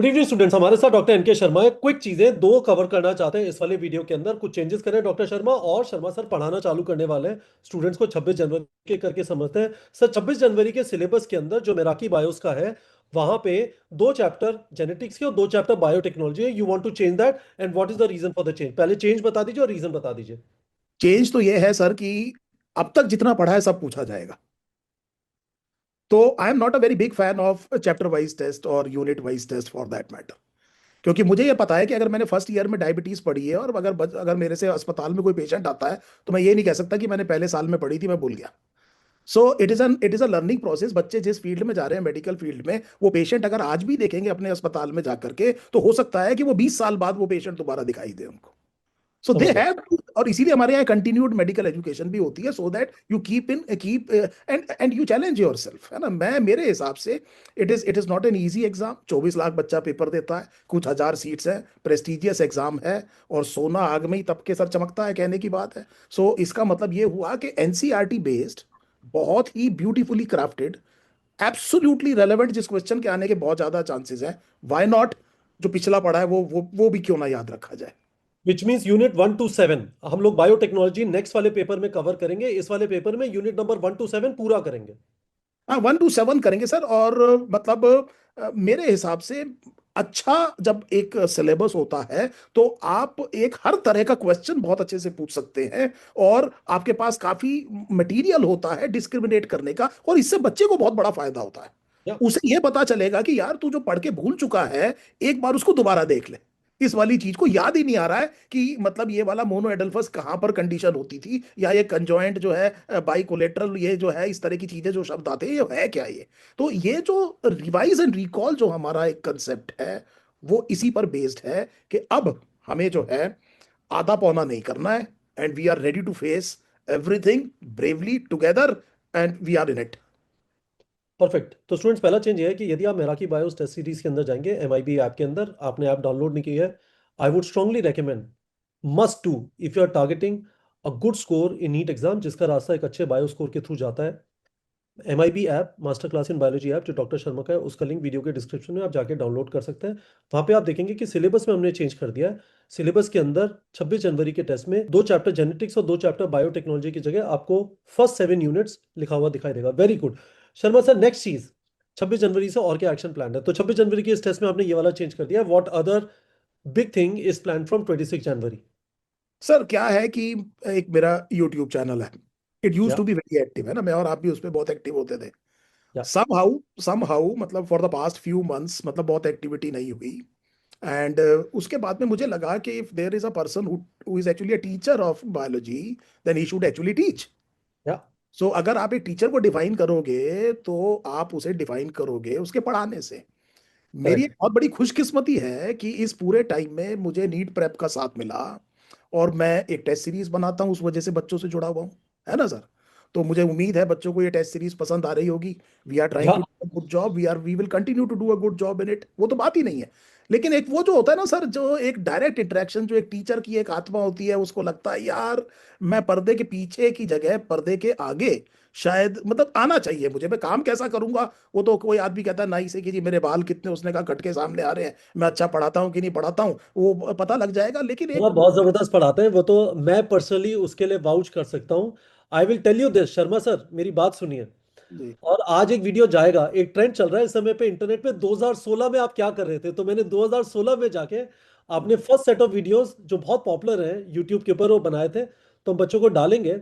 Good evening students, हमारे साथ doctor N K Sharma है। क्विक चीजें दो कवर करना चाहते हैं इस वाले वीडियो के अंदर। कुछ चेंजेस करें डॉक्टर शर्मा, और शर्मा सर पढ़ाना चालू करने वाले हैं स्टूडेंट्स को 26 जनवरी के करके समझते हैं। सर 26 जनवरी के सिलेबस के अंदर जो मेराकी बायोस का है, वहां पे दो चैप्टर जेनेटिक्स के और दो चैप्टर बायोटेक्नोलॉजी है। You want to change that, and what is the reason for the change? पहले चेंज बता दीजिए और रीजन बता दीजिए। चेंज तो ये है सर कि अब तक जितना पढ़ा है सब पूछा जाएगा। तो I am not a very big fan of chapter wise test और unit wise test for that matter. क्योंकि मुझे ये पता है कि अगर मैंने फर्स्ट ईयर में डायबिटीज पढ़ी है और अगर मेरे से अस्पताल में कोई पेशेंट आता है तो मैं ये नहीं कह सकता कि मैंने पहले साल में पढ़ी थी, मैं भूल गया। So it is a learning process. बच्चे जिस फील्ड में जा रहे हैं, मेडिकल फील्ड में, वो पेशेंट अगर आज भी देखेंगे अपने अस्पताल में जाकर के, तो हो सकता है कि वो 20 साल बाद वो पेशेंट दोबारा दिखाई दे उनको। सो दे समझ गया। हैव, और इसीलिए हमारे यहाँ कंटिन्यूड मेडिकल एजुकेशन भी होती है, so that you keep and you challenge yourself, है ना। मैं मेरे हिसाब से it is not an easy exam. 24 lakh बच्चा पेपर देता है, कुछ हजार सीट्स हैं, प्रेस्टिजियस एग्जाम है, और सोना आग में ही तप के सर चमकता है, कहने की बात है। सो इसका मतलब ये हुआ कि एनसीईआरटी बेस्ड, बहुत ही ब्यूटीफुली क्राफ्टेड, एब्सोल्युटली रेलेवेंट, जिस क्वेश्चन के आने के बहुत ज्यादा चांसेस हैं, व्हाई नॉट जो पिछला पढ़ा है वो भी क्यों ना याद रखा जाए। विच मीन्स यूनिट 1 to 7 हम लोग बायोटेक्नोलॉजी नेक्स्ट वाले पेपर में कवर करेंगे। इस वाले पेपर में यूनिट नंबर 1 to 7 पूरा करेंगे। हाँ, 1 to 7 करेंगे सर। और मतलब मेरे हिसाब से अच्छा, जब एक सिलेबस होता है तो आप एक हर तरह का क्वेश्चन बहुत अच्छे से पूछ सकते हैं, और आपके पास काफी मटेरियल होता है डिस्क्रिमिनेट करने का, और इससे बच्चे को बहुत बड़ा फायदा होता है। या उसे यह पता चलेगा कि यार, तू जो पढ़ के भूल चुका है, एक बार उसको दोबारा देख ले। इस वाली चीज को याद ही नहीं आ रहा है कि मतलब ये वाला मोनो एडल्फस कहां पर कंडीशन होती थी, या ये कंजॉइंट जो है, बाइकोलेटरल, ये जो है, इस तरह की चीजें जो शब्द आते हैं, ये है क्या ये। तो ये जो रिवाइज एंड रिकॉल जो हमारा एक कंसेप्ट है, वो इसी पर बेस्ड है कि अब हमें जो है आधा पौना नहीं करना है, and we are ready to face everything bravely together, and we are in it. Perfect. तो स्टूडेंट्स, पहला चेंज ये है कि यदि आप मेराकी बायोस टेस्ट सीरीज के अंदर जाएंगे, एमआईबी ऐप के अंदर, आपने ऐप डाउनलोड नहीं की है, I would strongly recommend, must to, if you are targeting a good score in NEET exam, जिसका रास्ता एक अच्छे बायो स्कोर के थ्रू जाता है। MIB app, master class in biology app, जो डॉक्टर शर्मा का है, उसका लिंक वीडियो के डिस्क्रिप्शन में आप जाके डाउनलोड कर सकते हैं। वहां पे आप देखेंगे कि सिलेबस में हमने चेंज कर दिया है। सिलेबस के अंदर 26 जनवरी के टेस्ट में दो चैप्टर जेनेटिक्स और दो चैप्टर बायोटेक्नोलॉजी की जगह आपको फर्स्ट 7 यूनिट्स लिखा हुआ दिखाई देगा। Very good. Sharma sir, next चीज, 26 जनवरी से और क्या एक्शन प्लान है? तो 26 जनवरी के इस टेस्ट में आपने ये वाला चेंज कर दिया। What other big thing is plan from 26 January? Sir क्या है कि एक मेरा यूट्यूब चैनल है, इट यूज या टू बी वेरी एक्टिव, है ना। मैं और आप भी उस पर बहुत एक्टिव होते थे। या समहाउ मतलब for the past few months मतलब बहुत एक्टिविटी नहीं हुई। एंड उसके बाद में मुझे लगा कि if there is a person who is actually a teacher of biology, then he should actually teach. या सो अगर आप एक टीचर को डिफाइन करोगे तो आप उसे डिफाइन करोगे उसके पढ़ाने से। मेरी एक करेक्ट। बहुत बड़ी खुशकिस्मती है कि इस पूरे टाइम में मुझे नीट प्रेप का साथ मिला, और मैं एक टेस्ट सीरीज बनाता हूँ, उस वजह से बच्चों से जुड़ा हुआ हूँ, है ना सर। तो मुझे उम्मीद है बच्चों को ये टेस्ट सीरीज पसंद आ रही होगी। वी आर ट्राइंग या to do a good job, we will continue to do a good job in it, वो तो बात ही नहीं है। लेकिन एक वो जो होता है ना सर, जो एक डायरेक्ट इंटरेक्शन, जो एक टीचर की एक आत्मा होती है, उसको लगता है यार, मैं पर्दे के पीछे की जगह पर्दे के आगे शायद मतलब आना चाहिए मुझे, मैं काम कैसा करूंगा। वो तो कोई आदमी कहता है नाई से कि जी मेरे बाल कितने, उसने कहा कट के सामने आ रहे हैं, मैं अच्छा पढ़ाता हूँ कि नहीं पढ़ाता हूँ, वो पता लग जाएगा। लेकिन एक हाँ, बहुत जबरदस्त पढ़ाते हैं वो तो। मैं पर्सनली उसके लिए वाउच कर सकता हूँ। I will tell you this Sharma sir, मेरी बात सुनिए। जी। और आज एक वीडियो जाएगा, एक ट्रेंड चल रहा है इस समय पे इंटरनेट पे, 2016 में आप क्या कर रहे थे? तो मैंने 2016 में जाके आपने फर्स्ट सेट ऑफ वीडियोस जो बहुत पॉपुलर हैं यूट्यूब के ऊपर वो बनाए थे, तो हम बच्चों को डालेंगे।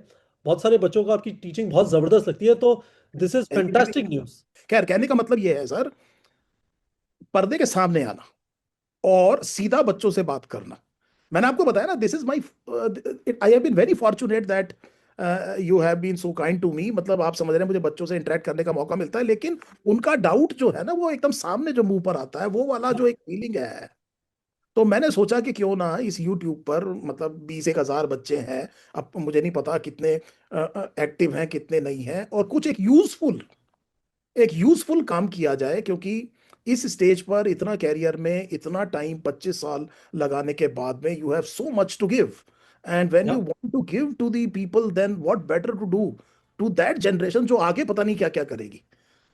बहुत सारे बच्चों को आपकी टीचिंग बहुत जबरदस्त लगती है, तो this is thank you thank fantastic you. News. खैर, कहने का मतलब ये है सर, पर्दे के सामने आना और सीधा बच्चों से बात करना। मैंने आपको बताया ना, this is my, I have been very fortunate that you have been so kind to me. मतलब आप समझ रहे हैं, मुझे बच्चों से इंटरेक्ट करने का मौका मिलता है, लेकिन उनका डाउट जो है ना, वो एकदम सामने जो मुंह पर आता है, वो वाला जो एक फीलिंग है। तो मैंने सोचा कि क्यों ना इस YouTube पर, मतलब 20 एक हजार बच्चे हैं, अब मुझे नहीं पता कितने एक्टिव हैं कितने नहीं हैं, और कुछ एक यूजफुल काम किया जाए। क्योंकि इस स्टेज पर इतना कैरियर में इतना टाइम, 25 साल लगाने के बाद में, you have so much to give, and when you या want to give to the people, then what better to do to that generation जो आगे पता नहीं क्या क्या करेगी।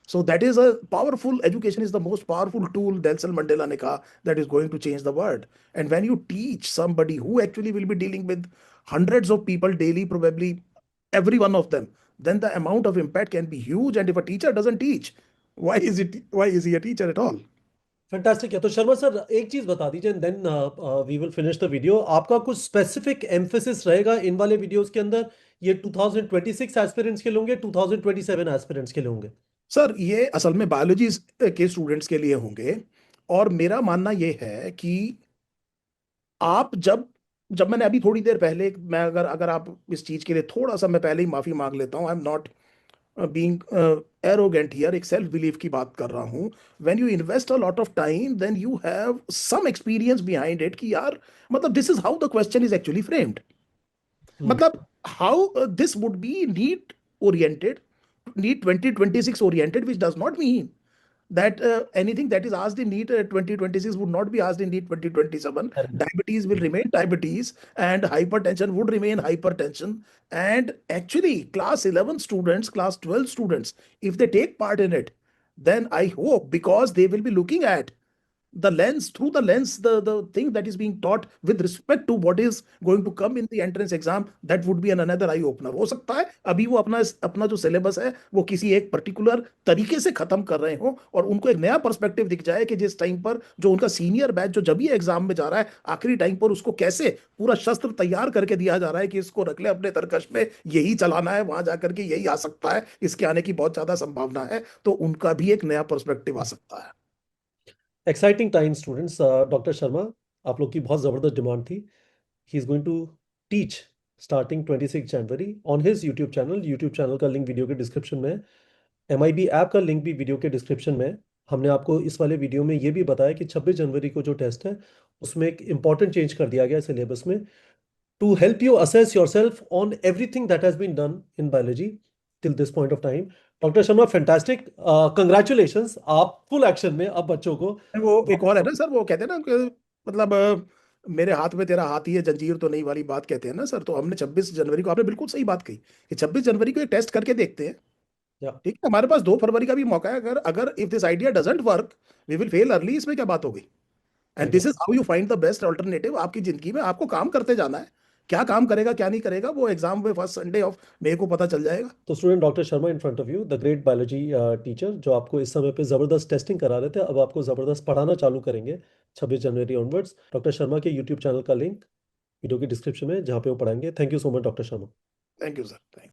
So that is a powerful, education is the most powerful tool, Nelson Mandela ne kaha, that is going to change the world. And when you teach somebody who actually will be dealing with hundreds of people daily, probably every one of them, then the amount of impact can be huge. And if a teacher doesn't teach, why is he a teacher at all? Fantastic है। तो Sharma sir एक चीज बता दीजिए, then we will finish the video. आपका कुछ specific emphasis रहेगा इन वाले वीडियोस के अंदर? ये 2026 एस्पिरेंट्स के लिए होंगे, 2027 एस्पिरेंट्स के लिए होंगे? सर ये असल में बायोलॉजी के स्टूडेंट्स के लिए होंगे। और मेरा मानना ये है कि आप जब जब मैंने अभी थोड़ी देर पहले, मैं अगर अगर आप इस चीज के लिए थोड़ा सा, मैं पहले ही माफी मांग लेता हूं, I am not being arrogant here, एक सेल्फ बिलीफ की बात कर रहा हूं। When you invest a lot of time, then you have some experience behind it कि यार, मतलब this is how the question is actually framed. Hmm. मतलब how this would be NEET oriented, NEET 2026 oriented, which does not mean that anything that is asked in NEET 2026 would not be asked in NEET 2027. Diabetes will remain diabetes, and hypertension would remain hypertension. And actually, class 11 students, class 12 students, if they take part in it, then I hope, because they will be looking at the lens, through the lens, the thing that is being taught with respect to what is going to come in the entrance exam, that would be an another eye opener. हो सकता है अभी वो अपना अपना जो syllabus है वो किसी एक पर्टिकुलर तरीके से खत्म कर रहे हो, और उनको एक नया पर्सपेक्टिव दिख जाए कि जिस टाइम पर जो उनका सीनियर बैच जो जब भी एग्जाम में जा रहा है, आखिरी टाइम पर उसको कैसे पूरा शस्त्र तैयार करके दिया जा रहा है कि इसको रख ले अपने तरकश में, यही चलाना है, वहां जाकर के यही आ सकता है, इसके आने की बहुत ज्यादा संभावना है, तो उनका भी एक नया पर्सपेक्टिव आ सकता है। Exciting time students. Doctor Sharma, आप लोग की बहुत ज़बरदस्त डिमांड थी। He is going to teach starting 26 January on his YouTube channel. YouTube channel का लिंक वीडियो के डिस्क्रिप्शन में है। MIB ऐप का लिंक भी वीडियो के डिस्क्रिप्शन में है। हमने आपको इस वाले वीडियो में ये भी बताया कि 26 जनवरी को जो टेस्ट है उसमें एक इंपॉर्टेंट चेंज कर दिया गया है सिलेबस में, to help you assess your self on everything that has been done in biology till this point of time. Doctor Sharma, fantastic, congratulations, आप फुल एक्शन में अब बच्चों को। वो एक और है ना सर, वो कहते हैं ना कि मतलब मेरे हाथ में तेरा हाथ ही है, जंजीर तो नहीं वाली बात कहते हैं ना सर। तो हमने 26 जनवरी को, आपने बिल्कुल सही बात कही कि 26 जनवरी को एक टेस्ट करके देखते हैं। या ठीक है, हमारे पास 2 फरवरी का भी मौका है। अगर अगर if this idea doesn't work, we will fail early, इसमें क्या बात हो गई। And thank you. This is how you find the best alternative. आपकी जिंदगी में आपको काम करते जाना है, क्या काम करेगा क्या नहीं करेगा वो एग्जाम में फर्स्ट संडे ऑफ मई को पता चल जाएगा। तो student doctor Sharma in front of you, the great biology teacher, जो आपको इस समय पे ज़बरदस्त टेस्टिंग करा रहे थे, अब आपको ज़बरदस्त पढ़ाना चालू करेंगे 26 जनवरी ऑनवर्ड्स। डॉक्टर शर्मा के यूट्यूब चैनल का लिंक वीडियो की डिस्क्रिप्शन में, जहाँ पे वो पढ़ाएंगे। Thank you so much doctor Sharma. Thank you sir, thank